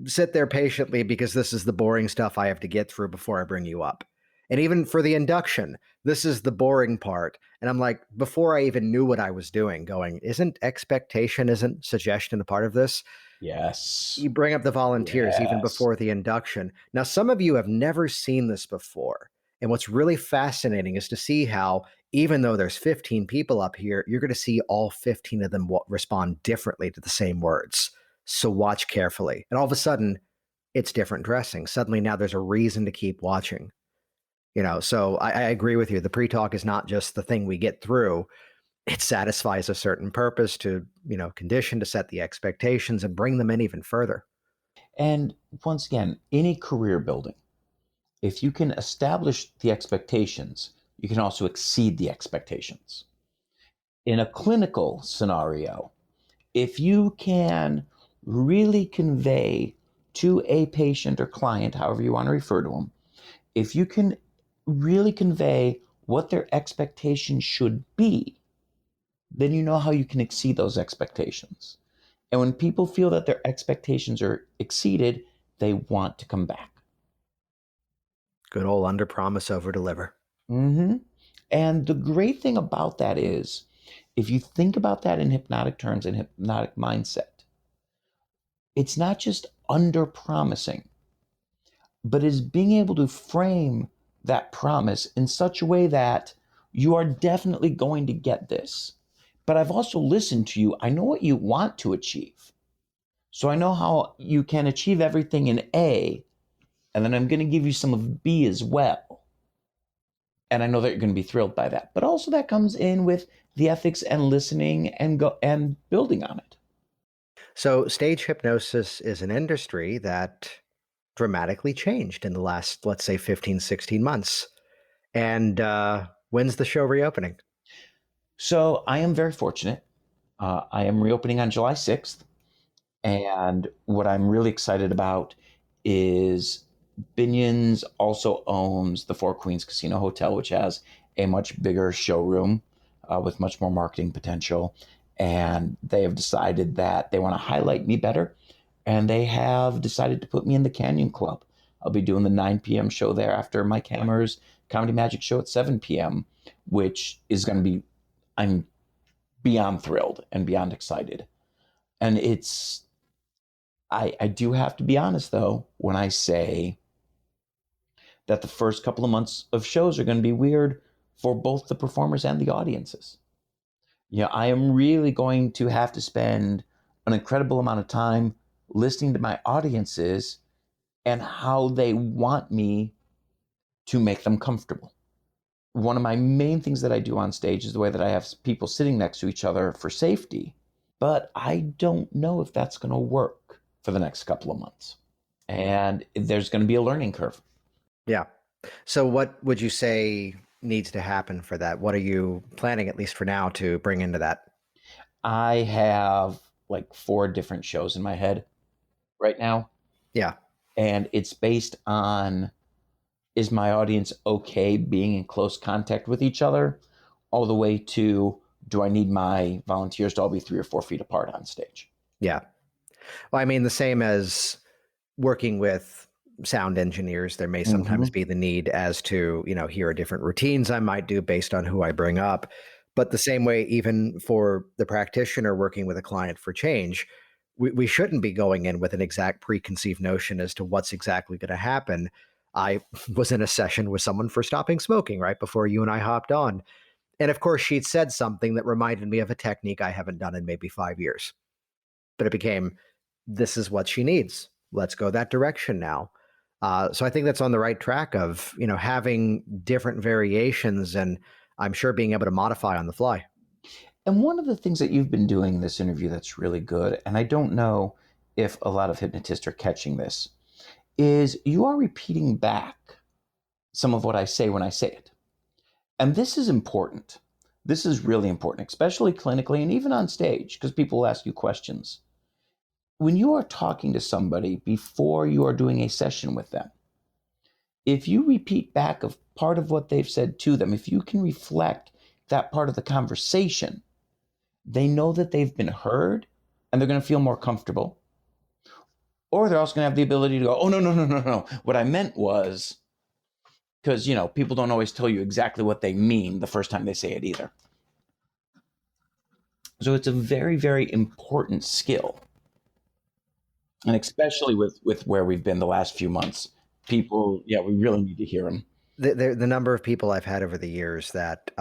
sit there patiently because this is the boring stuff I have to get through before I bring you up. And even for the induction, this is the boring part. And I'm like, before I even knew what I was doing, going, isn't suggestion a part of this? Yes. You bring up the volunteers even before the induction. Now, some of you have never seen this before. And what's really fascinating is to see how, even though there's 15 people up here, you're going to see all 15 of them respond differently to the same words. So watch carefully. And all of a sudden, it's different dressing. Suddenly now there's a reason to keep watching. So I agree with you. The pre-talk is not just the thing we get through. It satisfies a certain purpose to, condition, to set the expectations and bring them in even further. And once again, any career building, if you can establish the expectations, you can also exceed the expectations. In a clinical scenario, if you can really convey to a patient or client, however you want to refer to them, if you can really convey what their expectations should be, then you know how you can exceed those expectations. And when people feel that their expectations are exceeded, they want to come back. Good old under promise, over deliver. And the great thing about that is, if you think about that in hypnotic terms and hypnotic mindset, it's not just under promising, but is being able to frame that promise in such a way that you are definitely going to get this. But I've also listened to you. I know what you want to achieve. So I know how you can achieve everything in A, and then I'm going to give you some of B as well. And I know that you're going to be thrilled by that. But also that comes in with the ethics and listening and building on it. So stage hypnosis is an industry that dramatically changed in the last, let's say, 15, 16 months. And when's the show reopening? So I am very fortunate. I am reopening on July 6th. And what I'm really excited about is Binions also owns the Four Queens Casino Hotel, which has a much bigger showroom with much more marketing potential. And they have decided that they want to highlight me better. And they have decided to put me in the Canyon Club. I'll be doing the 9 p.m. show there after Mike Hammer's Comedy Magic show at 7 p.m., which is going to be, I'm beyond thrilled and beyond excited. And I do have to be honest, though, when I say that the first couple of months of shows are going to be weird for both the performers and the audiences. I am really going to have to spend an incredible amount of time listening to my audiences and how they want me to make them comfortable. One of my main things that I do on stage is the way that I have people sitting next to each other for safety, but I don't know if that's going to work for the next couple of months. And there's going to be a learning curve. Yeah. So what would you say needs to happen for that? What are you planning, at least for now, to bring into that? I have like 4 different shows in my head right now. Yeah. And it's based on, is my audience okay being in close contact with each other, all the way to, do I need my volunteers to all be 3 or 4 feet apart on stage? Yeah. Well, I mean, the same as working with sound engineers, there may sometimes be the need as to, here are different routines I might do based on who I bring up. But the same way, even for the practitioner working with a client for change, we shouldn't be going in with an exact preconceived notion as to what's exactly going to happen. I was in a session with someone for stopping smoking right before you and I hopped on. And of course, she'd said something that reminded me of a technique I haven't done in maybe 5 years. But it became, this is what she needs. Let's go that direction now. So I think that's on the right track of, having different variations and I'm sure being able to modify on the fly. And one of the things that you've been doing in this interview that's really good, and I don't know if a lot of hypnotists are catching this, is you are repeating back some of what I say when I say it. And this is important. This is really important, especially clinically and even on stage, because people will ask you questions. When you are talking to somebody before you are doing a session with them, if you repeat back of part of what they've said to them, if you can reflect that part of the conversation, they know that they've been heard and they're going to feel more comfortable. Or they're also going to have the ability to go, oh, no. What I meant was, because, people don't always tell you exactly what they mean the first time they say it either. So it's a very, very important skill. And especially with where we've been the last few months, people, we really need to hear them. The number of people I've had over the years that,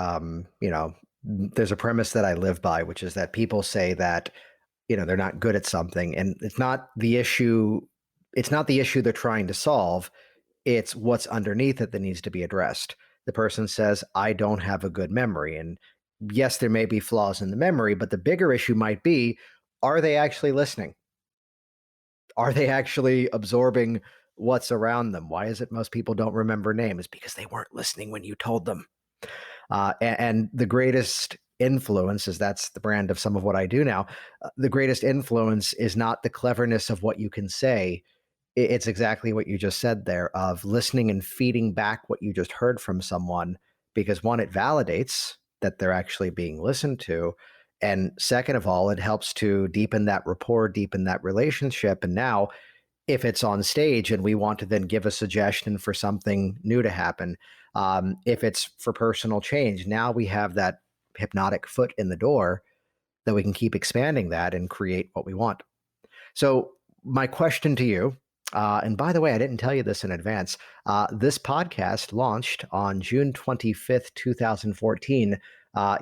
there's a premise that I live by, which is that people say that, they're not good at something, and it's not the issue. It's not the issue they're trying to solve. It's what's underneath it that needs to be addressed. The person says, I don't have a good memory. And yes, there may be flaws in the memory, but the bigger issue might be, are they actually listening? Are they actually absorbing what's around them? Why is it most people don't remember names? Because they weren't listening when you told them. And the greatest influence is, that's the brand of some of what I do now. The greatest influence is not the cleverness of what you can say. It's exactly what you just said there, of listening and feeding back what you just heard from someone, because one, it validates that they're actually being listened to. And second of all, it helps to deepen that rapport, deepen that relationship. And now, if it's on stage and we want to then give a suggestion for something new to happen, if it's for personal change, now we have that hypnotic foot in the door that we can keep expanding that and create what we want. So my question to you, and by the way, I didn't tell you this in advance, this podcast launched on June 25th, 2014.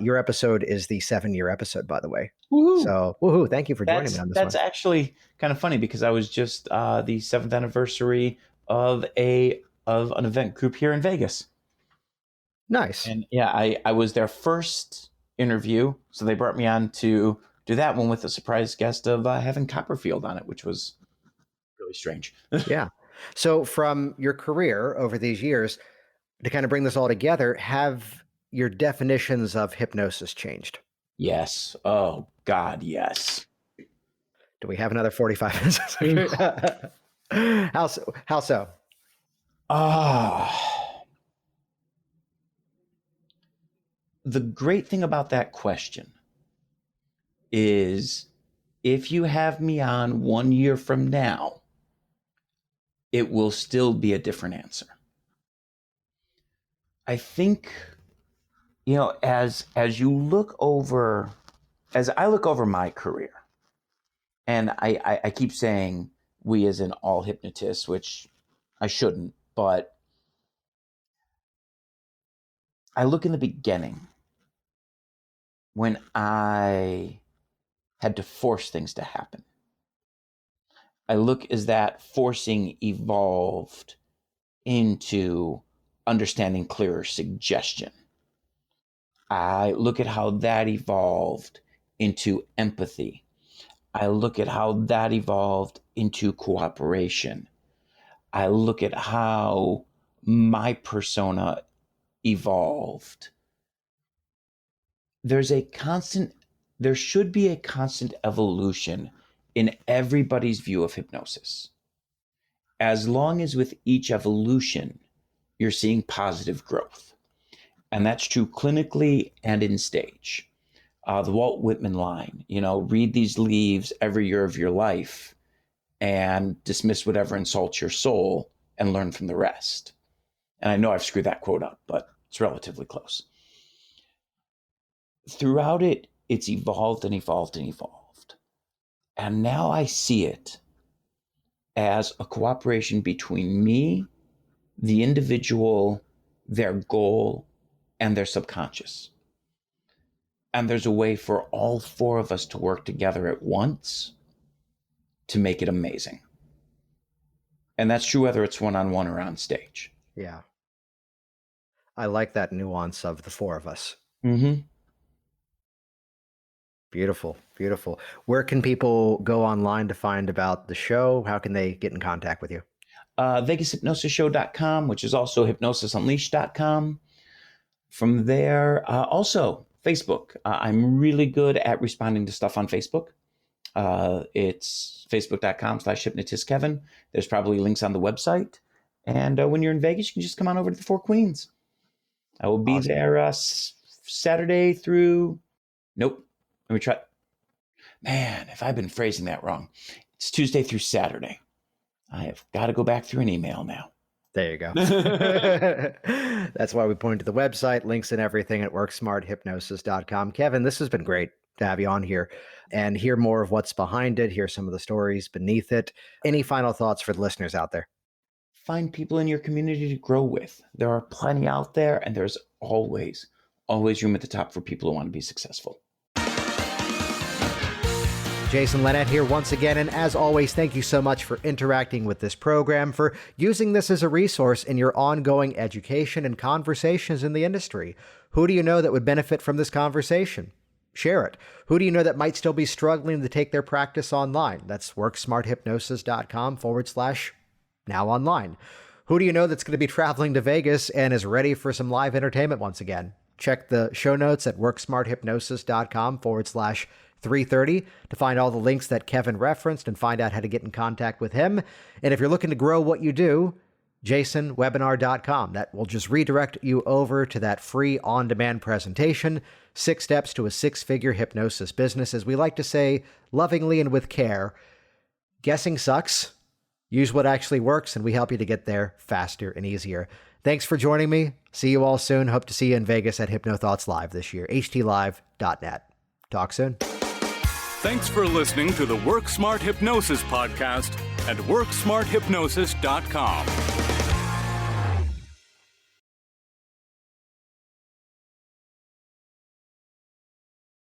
Your episode is the 7-year episode, by the way. Woohoo. So, woohoo, thank you for joining me on this one. That's actually kind of funny, because I was just the 7th anniversary of an event group here in Vegas. Nice. And I was their first interview, so they brought me on to do that one with a surprise guest of Heaven Copperfield on it, which was really strange. Yeah. So from your career over these years, to kind of bring this all together, have your definitions of hypnosis changed? Yes. Oh, God, yes. Do we have another 45 minutes? How so? How so? The great thing about that question is, if you have me on 1 year from now, it will still be a different answer. I think, as you look over, as I look over my career, and I keep saying we as in all hypnotists, which I shouldn't, but I look in the beginning when I had to force things to happen. I look as that forcing evolved into understanding clearer suggestion. I look at how that evolved into empathy. I look at how that evolved into cooperation. I look at how my persona evolved. There should be a constant evolution in everybody's view of hypnosis. as long as with each evolution, you're seeing positive growth. And that's true clinically and in stage. The Walt Whitman line, read these leaves every year of your life and dismiss whatever insults your soul and learn from the rest. And I know I've screwed that quote up, but it's relatively close. Throughout it, it's evolved and evolved and evolved. And now I see it as a cooperation between me, the individual, their goal, and their subconscious. And there's a way for all four of us to work together at once to make it amazing. And that's true whether it's one-on-one or on stage. Yeah. I like that nuance of the four of us. Mm-hmm. Beautiful, beautiful. Where can people go online to find about the show? How can they get in contact with you? VegasHypnosisShow.com, which is also HypnosisUnleashed.com. From there, also Facebook. I'm really good at responding to stuff on Facebook. It's facebook.com/hypnotistkevin. There's probably links on the website. And when you're in Vegas, you can just come on over to the Four Queens. I will be there Saturday through... Nope. Let me try. Man, if I've been phrasing that wrong. It's Tuesday through Saturday. I have got to go back through an email now. There you go. That's why we point to the website, links and everything at worksmarthypnosis.com. Kevin, this has been great to have you on here and hear more of what's behind it, hear some of the stories beneath it. Any final thoughts for the listeners out there? Find people in your community to grow with. There are plenty out there, and there's always room at the top for people who want to be successful. Jason Linett here once again, and as always, thank you so much for interacting with this program, for using this as a resource in your ongoing education and conversations in the industry. Who do you know that would benefit from this conversation? Share it. Who do you know that might still be struggling to take their practice online? That's worksmarthypnosis.com/now online. Who do you know that's going to be traveling to Vegas and is ready for some live entertainment once again? Check the show notes at worksmarthypnosis.com/330 to find all the links that Kevin referenced and find out how to get in contact with him. And if you're looking to grow what you do, jasonwebinar.com. That will just redirect you over to that free on-demand presentation, 6 steps to a 6-figure hypnosis business. As we like to say, lovingly and with care, guessing sucks. Use what actually works, and we help you to get there faster and easier. Thanks for joining me. See you all soon. Hope to see you in Vegas at HypnoThoughts Live this year. htlive.net. Talk soon. Thanks for listening to the Work Smart Hypnosis podcast at worksmarthypnosis.com.